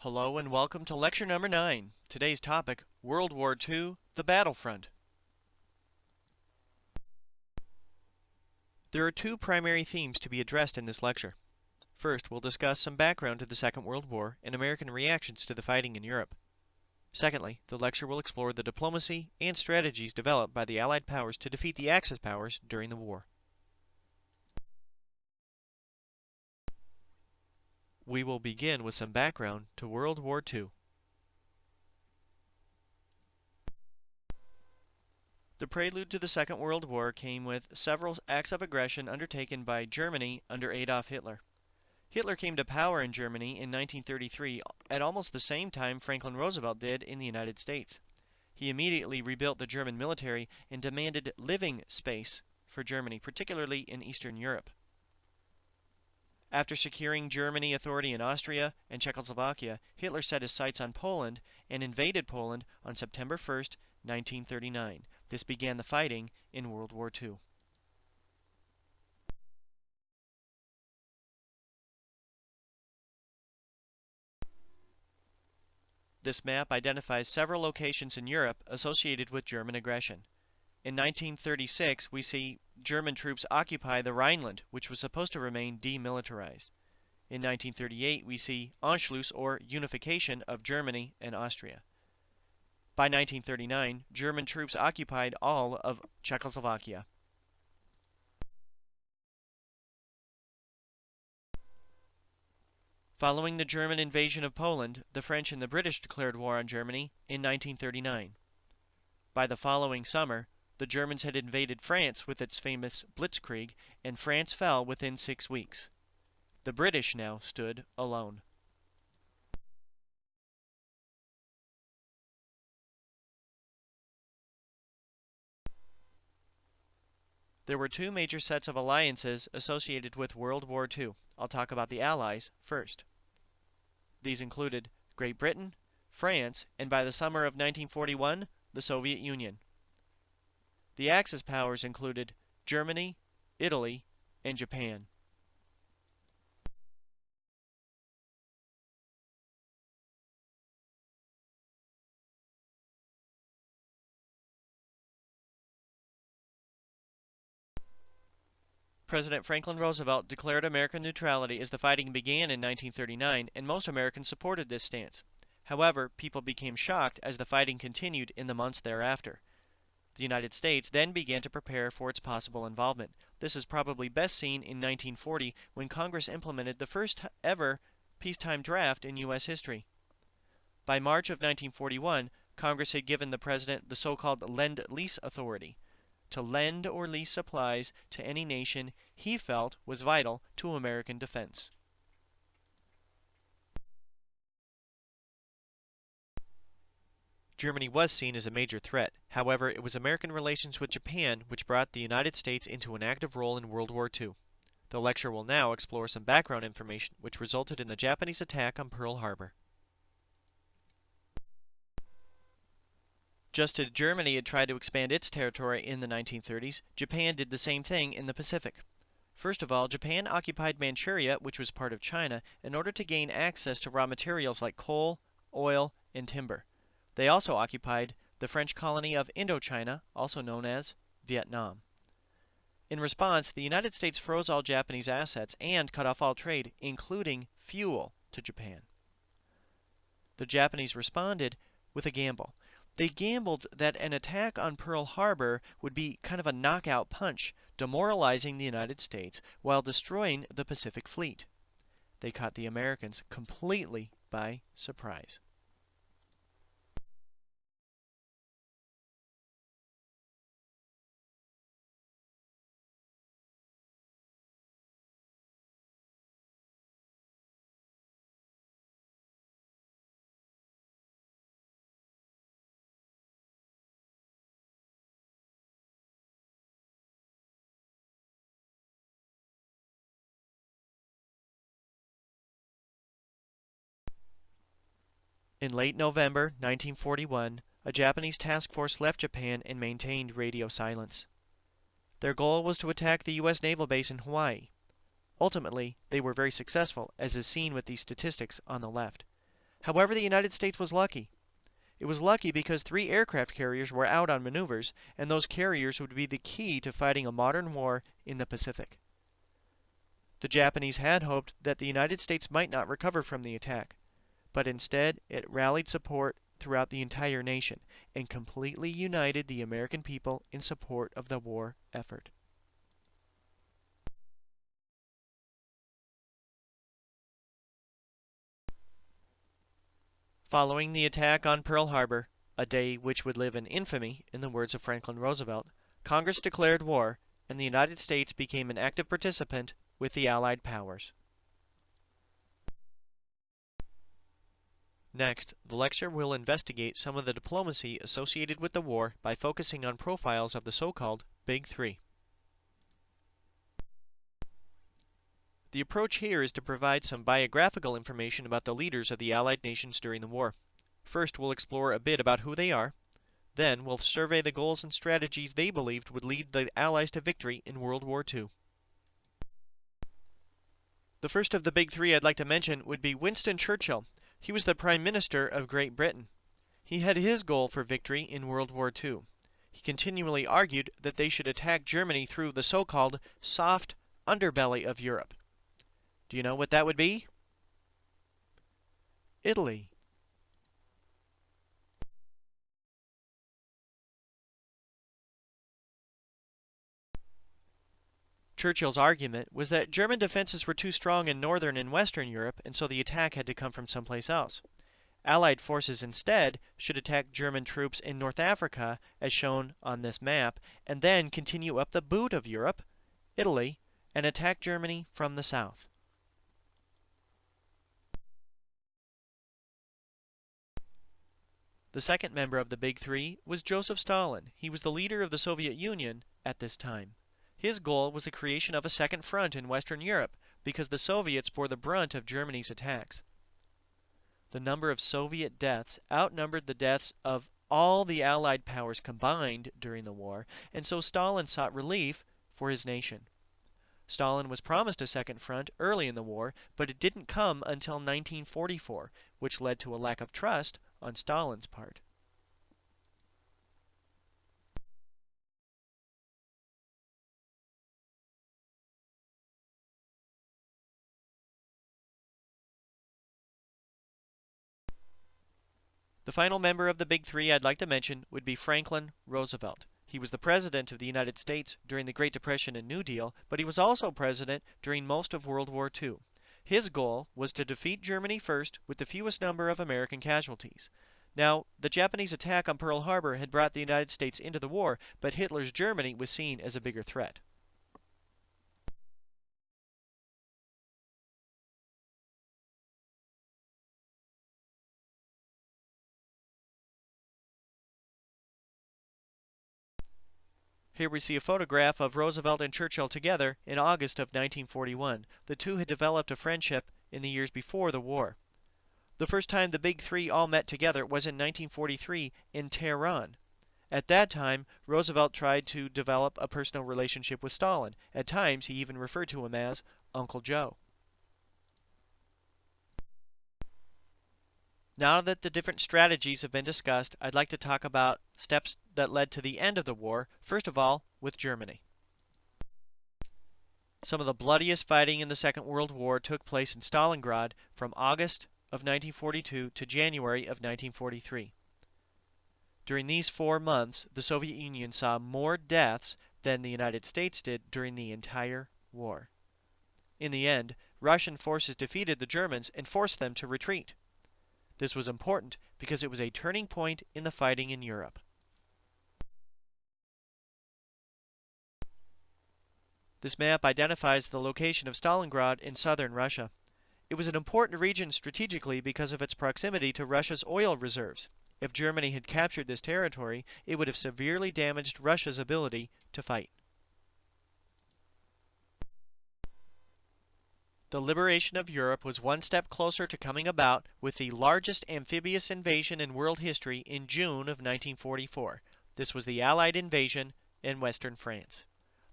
Hello and welcome to lecture number 9. Today's topic, World War II, the Battlefront. There are two primary themes to be addressed in this lecture. First, we'll discuss some background to the Second World War and American reactions to the fighting in Europe. Secondly, the lecture will explore the diplomacy and strategies developed by the Allied powers to defeat the Axis powers during the war. We will begin with some background to World War II. The prelude to the Second World War came with several acts of aggression undertaken by Germany under Adolf Hitler. Hitler came to power in Germany in 1933 at almost the same time Franklin Roosevelt did in the United States. He immediately rebuilt the German military and demanded living space for Germany, particularly in Eastern Europe. After securing German authority in Austria and Czechoslovakia, Hitler set his sights on Poland and invaded Poland on September 1, 1939. This began the fighting in World War II. This map identifies several locations in Europe associated with German aggression. In 1936, we see German troops occupy the Rhineland, which was supposed to remain demilitarized. In 1938, we see Anschluss, or unification, of Germany and Austria. By 1939, German troops occupied all of Czechoslovakia. Following the German invasion of Poland, the French and the British declared war on Germany in 1939. By the following summer, the Germans had invaded France with its famous Blitzkrieg, and France fell within 6 weeks. The British now stood alone. There were two major sets of alliances associated with World War II. I'll talk about the Allies first. These included Great Britain, France, and by the summer of 1941, the Soviet Union. The Axis powers included Germany, Italy, and Japan. President Franklin Roosevelt declared American neutrality as the fighting began in 1939, and most Americans supported this stance. However, people became shocked as the fighting continued in the months thereafter. The United States then began to prepare for its possible involvement. This is probably best seen in 1940, when Congress implemented the first ever peacetime draft in U.S. history. By March of 1941, Congress had given the President the so-called Lend-Lease authority to lend or lease supplies to any nation he felt was vital to American defense. Germany was seen as a major threat. However, it was American relations with Japan which brought the United States into an active role in World War II. The lecture will now explore some background information which resulted in the Japanese attack on Pearl Harbor. Just as Germany had tried to expand its territory in the 1930s, Japan did the same thing in the Pacific. First of all, Japan occupied Manchuria, which was part of China, in order to gain access to raw materials like coal, oil, and timber. They also occupied the French colony of Indochina, also known as Vietnam. In response, the United States froze all Japanese assets and cut off all trade, including fuel, to Japan. The Japanese responded with a gamble. They gambled that an attack on Pearl Harbor would be kind of a knockout punch, demoralizing the United States while destroying the Pacific Fleet. They caught the Americans completely by surprise. In late November 1941, a Japanese task force left Japan and maintained radio silence. Their goal was to attack the U.S. naval base in Hawaii. Ultimately, they were very successful, as is seen with these statistics on the left. However, the United States was lucky. It was lucky because 3 aircraft carriers were out on maneuvers, and those carriers would be the key to fighting a modern war in the Pacific. The Japanese had hoped that the United States might not recover from the attack, but instead it rallied support throughout the entire nation and completely united the American people in support of the war effort. Following the attack on Pearl Harbor, a day which would live in infamy, in the words of Franklin Roosevelt, Congress declared war, and the United States became an active participant with the Allied powers. Next, the lecture will investigate some of the diplomacy associated with the war by focusing on profiles of the so-called Big Three. The approach here is to provide some biographical information about the leaders of the Allied nations during the war. First, we'll explore a bit about who they are. Then, we'll survey the goals and strategies they believed would lead the Allies to victory in World War II. The first of the Big Three I'd like to mention would be Winston Churchill. He was the Prime Minister of Great Britain. He had his goal for victory in World War II. He continually argued that they should attack Germany through the so-called soft underbelly of Europe. Do you know what that would be? Italy. Churchill's argument was that German defenses were too strong in Northern and Western Europe, and so the attack had to come from someplace else. Allied forces instead should attack German troops in North Africa, as shown on this map, and then continue up the boot of Europe, Italy, and attack Germany from the south. The second member of the Big Three was Joseph Stalin. He was the leader of the Soviet Union at this time. His goal was the creation of a second front in Western Europe, because the Soviets bore the brunt of Germany's attacks. The number of Soviet deaths outnumbered the deaths of all the Allied powers combined during the war, and so Stalin sought relief for his nation. Stalin was promised a second front early in the war, but it didn't come until 1944, which led to a lack of trust on Stalin's part. The final member of the Big Three I'd like to mention would be Franklin Roosevelt. He was the President of the United States during the Great Depression and New Deal, but he was also President during most of World War II. His goal was to defeat Germany first with the fewest number of American casualties. Now, the Japanese attack on Pearl Harbor had brought the United States into the war, but Hitler's Germany was seen as a bigger threat. Here we see a photograph of Roosevelt and Churchill together in August of 1941. The two had developed a friendship in the years before the war. The first time the Big Three all met together was in 1943 in Tehran. At that time, Roosevelt tried to develop a personal relationship with Stalin. At times, he even referred to him as Uncle Joe. Now that the different strategies have been discussed, I'd like to talk about steps that led to the end of the war, first of all, with Germany. Some of the bloodiest fighting in the Second World War took place in Stalingrad from August of 1942 to January of 1943. During these 4 months, the Soviet Union saw more deaths than the United States did during the entire war. In the end, Russian forces defeated the Germans and forced them to retreat. This was important because it was a turning point in the fighting in Europe. This map identifies the location of Stalingrad in southern Russia. It was an important region strategically because of its proximity to Russia's oil reserves. If Germany had captured this territory, it would have severely damaged Russia's ability to fight. The liberation of Europe was one step closer to coming about with the largest amphibious invasion in world history in June of 1944. This was the Allied invasion in western France.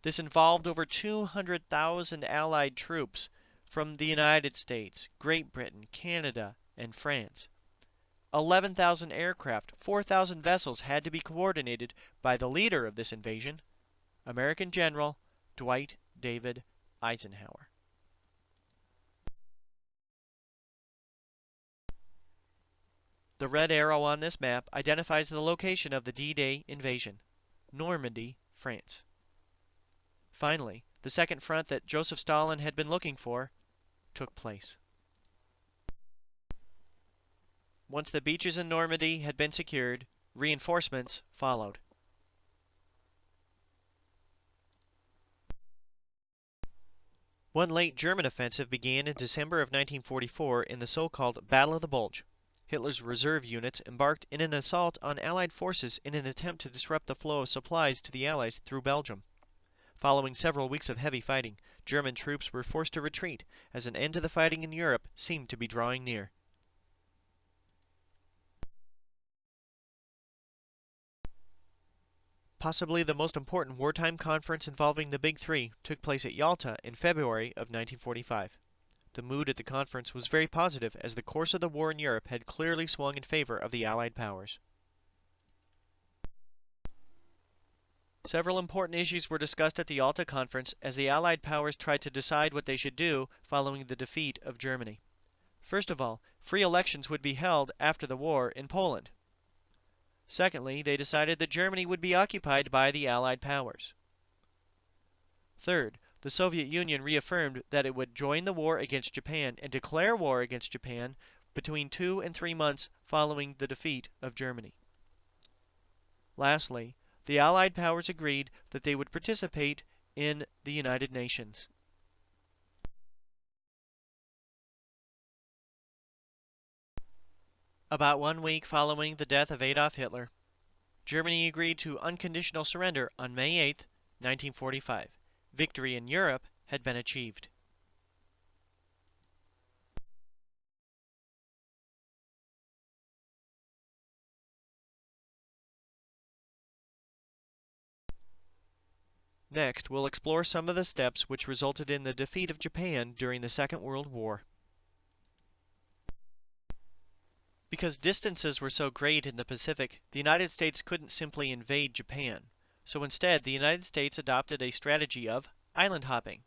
This involved over 200,000 Allied troops from the United States, Great Britain, Canada, and France. 11,000 aircraft, 4,000 vessels had to be coordinated by the leader of this invasion, American General Dwight David Eisenhower. The red arrow on this map identifies the location of the D-Day invasion, Normandy, France. Finally, the second front that Joseph Stalin had been looking for took place. Once the beaches in Normandy had been secured, reinforcements followed. One late German offensive began in December of 1944 in the so-called Battle of the Bulge. Hitler's reserve units embarked in an assault on Allied forces in an attempt to disrupt the flow of supplies to the Allies through Belgium. Following several weeks of heavy fighting, German troops were forced to retreat as an end to the fighting in Europe seemed to be drawing near. Possibly the most important wartime conference involving the Big Three took place at Yalta in February of 1945. The mood at the conference was very positive as the course of the war in Europe had clearly swung in favor of the Allied powers. Several important issues were discussed at the Yalta Conference as the Allied powers tried to decide what they should do following the defeat of Germany. First of all, free elections would be held after the war in Poland. Secondly, they decided that Germany would be occupied by the Allied powers. Third, the Soviet Union reaffirmed that it would join the war against Japan and declare war against Japan between 2 and 3 months following the defeat of Germany. Lastly, the Allied powers agreed that they would participate in the United Nations. About 1 week following the death of Adolf Hitler, Germany agreed to unconditional surrender on May 8, 1945. Victory in Europe had been achieved. Next, we'll explore some of the steps which resulted in the defeat of Japan during the Second World War. Because distances were so great in the Pacific, the United States couldn't simply invade Japan. So instead, the United States adopted a strategy of island hopping.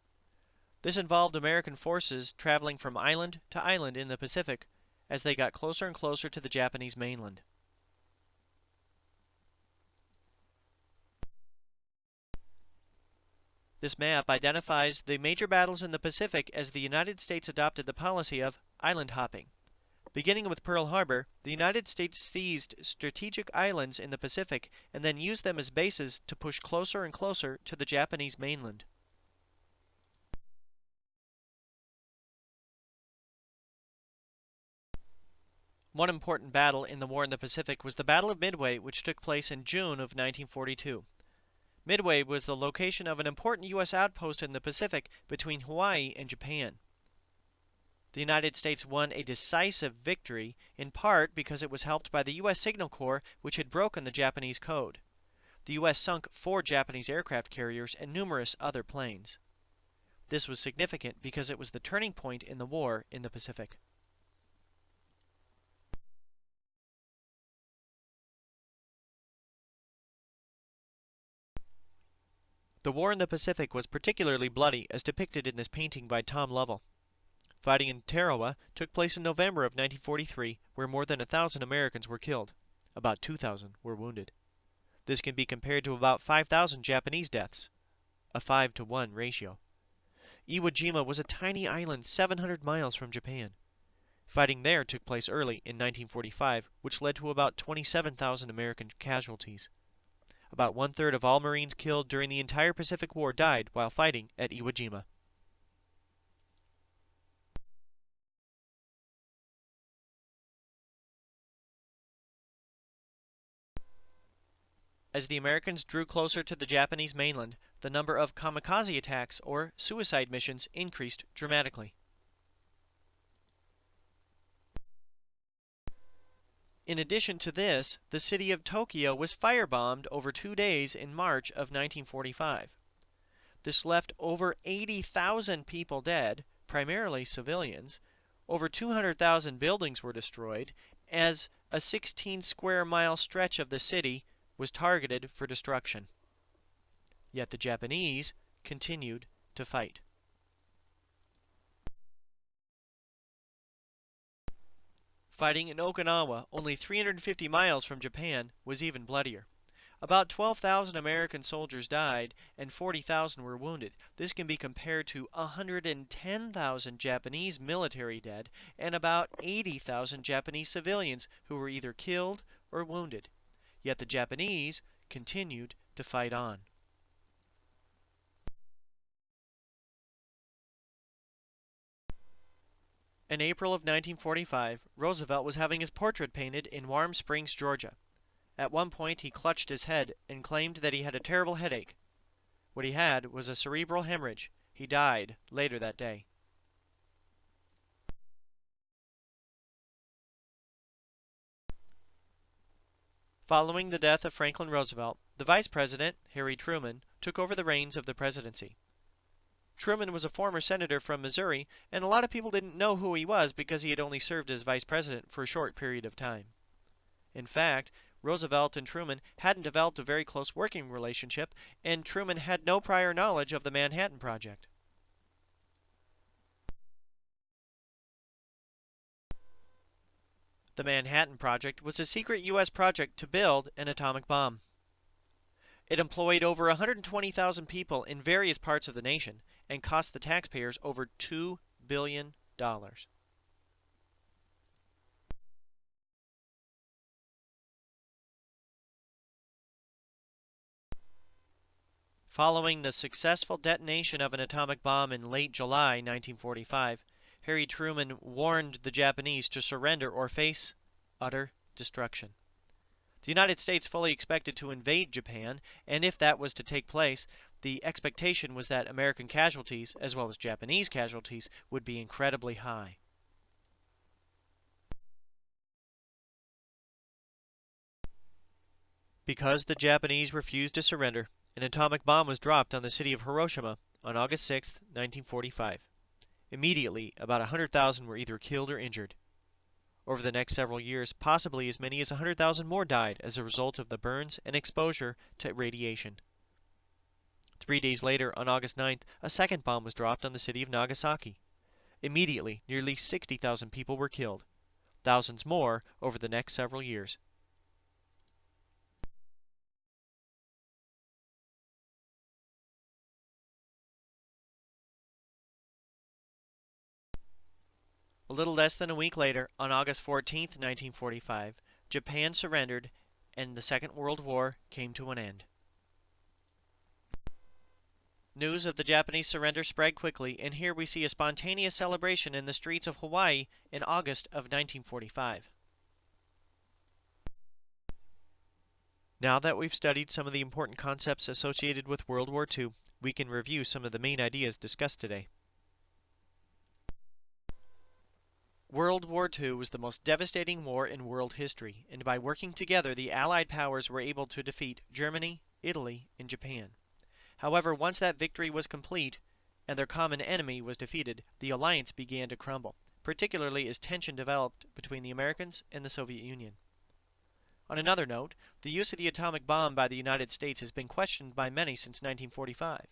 This involved American forces traveling from island to island in the Pacific as they got closer and closer to the Japanese mainland. This map identifies the major battles in the Pacific as the United States adopted the policy of island hopping. Beginning with Pearl Harbor, the United States seized strategic islands in the Pacific and then used them as bases to push closer and closer to the Japanese mainland. One important battle in the war in the Pacific was the Battle of Midway, which took place in June of 1942. Midway was the location of an important U.S. outpost in the Pacific between Hawaii and Japan. The United States won a decisive victory, in part because it was helped by the U.S. Signal Corps, which had broken the Japanese code. The U.S. sunk 4 Japanese aircraft carriers and numerous other planes. This was significant because it was the turning point in the war in the Pacific. The war in the Pacific was particularly bloody, as depicted in this painting by Tom Lovell. Fighting in Tarawa took place in November of 1943, where more than 1,000 Americans were killed. About 2,000 were wounded. This can be compared to about 5,000 Japanese deaths, a 5-to-1 ratio. Iwo Jima was a tiny island 700 miles from Japan. Fighting there took place early in 1945, which led to about 27,000 American casualties. About 1/3 of all Marines killed during the entire Pacific War died while fighting at Iwo Jima. As the Americans drew closer to the Japanese mainland, the number of kamikaze attacks, or suicide missions, increased dramatically. In addition to this, the city of Tokyo was firebombed over 2 days in March of 1945. This left over 80,000 people dead, primarily civilians, Over 200,000 buildings were destroyed, as a 16-square-mile stretch of the city was targeted for destruction. Yet the Japanese continued to fight. Fighting in Okinawa, only 350 miles from Japan, was even bloodier. About 12,000 American soldiers died and 40,000 were wounded. This can be compared to 110,000 Japanese military dead and about 80,000 Japanese civilians who were either killed or wounded. Yet the Japanese continued to fight on. In April of 1945, Roosevelt was having his portrait painted in Warm Springs, Georgia. At one point, he clutched his head and claimed that he had a terrible headache. What he had was a cerebral hemorrhage. He died later that day. Following the death of Franklin Roosevelt, the vice president, Harry Truman, took over the reins of the presidency. Truman was a former senator from Missouri, and a lot of people didn't know who he was because he had only served as vice president for a short period of time. In fact, Roosevelt and Truman hadn't developed a very close working relationship, and Truman had no prior knowledge of the Manhattan Project. The Manhattan Project was a secret U.S. project to build an atomic bomb. It employed over 120,000 people in various parts of the nation and cost the taxpayers over $2 billion. Following the successful detonation of an atomic bomb in late July 1945, Harry Truman warned the Japanese to surrender or face utter destruction. The United States fully expected to invade Japan, and if that was to take place, the expectation was that American casualties, as well as Japanese casualties, would be incredibly high. Because the Japanese refused to surrender, an atomic bomb was dropped on the city of Hiroshima on August 6, 1945. Immediately, about 100,000 were either killed or injured. Over the next several years, possibly as many as 100,000 more died as a result of the burns and exposure to radiation. 3 days later, on August 9th, a second bomb was dropped on the city of Nagasaki. Immediately, nearly 60,000 people were killed. Thousands more over the next several years. A little less than a week later, on August 14, 1945, Japan surrendered and the Second World War came to an end. News of the Japanese surrender spread quickly, and here we see a spontaneous celebration in the streets of Hawaii in August of 1945. Now that we've studied some of the important concepts associated with World War II, we can review some of the main ideas discussed today. World War II was the most devastating war in world history, and by working together, the Allied powers were able to defeat Germany, Italy, and Japan. However, once that victory was complete and their common enemy was defeated, the alliance began to crumble, particularly as tension developed between the Americans and the Soviet Union. On another note, the use of the atomic bomb by the United States has been questioned by many since 1945.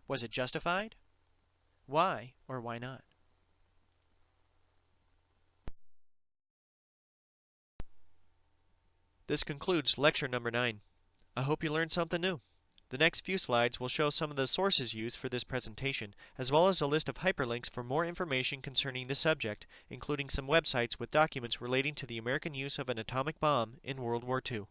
Was it justified? Why or why not? This concludes lecture number 9. I hope you learned something new. The next few slides will show some of the sources used for this presentation, as well as a list of hyperlinks for more information concerning the subject, including some websites with documents relating to the American use of an atomic bomb in World War II.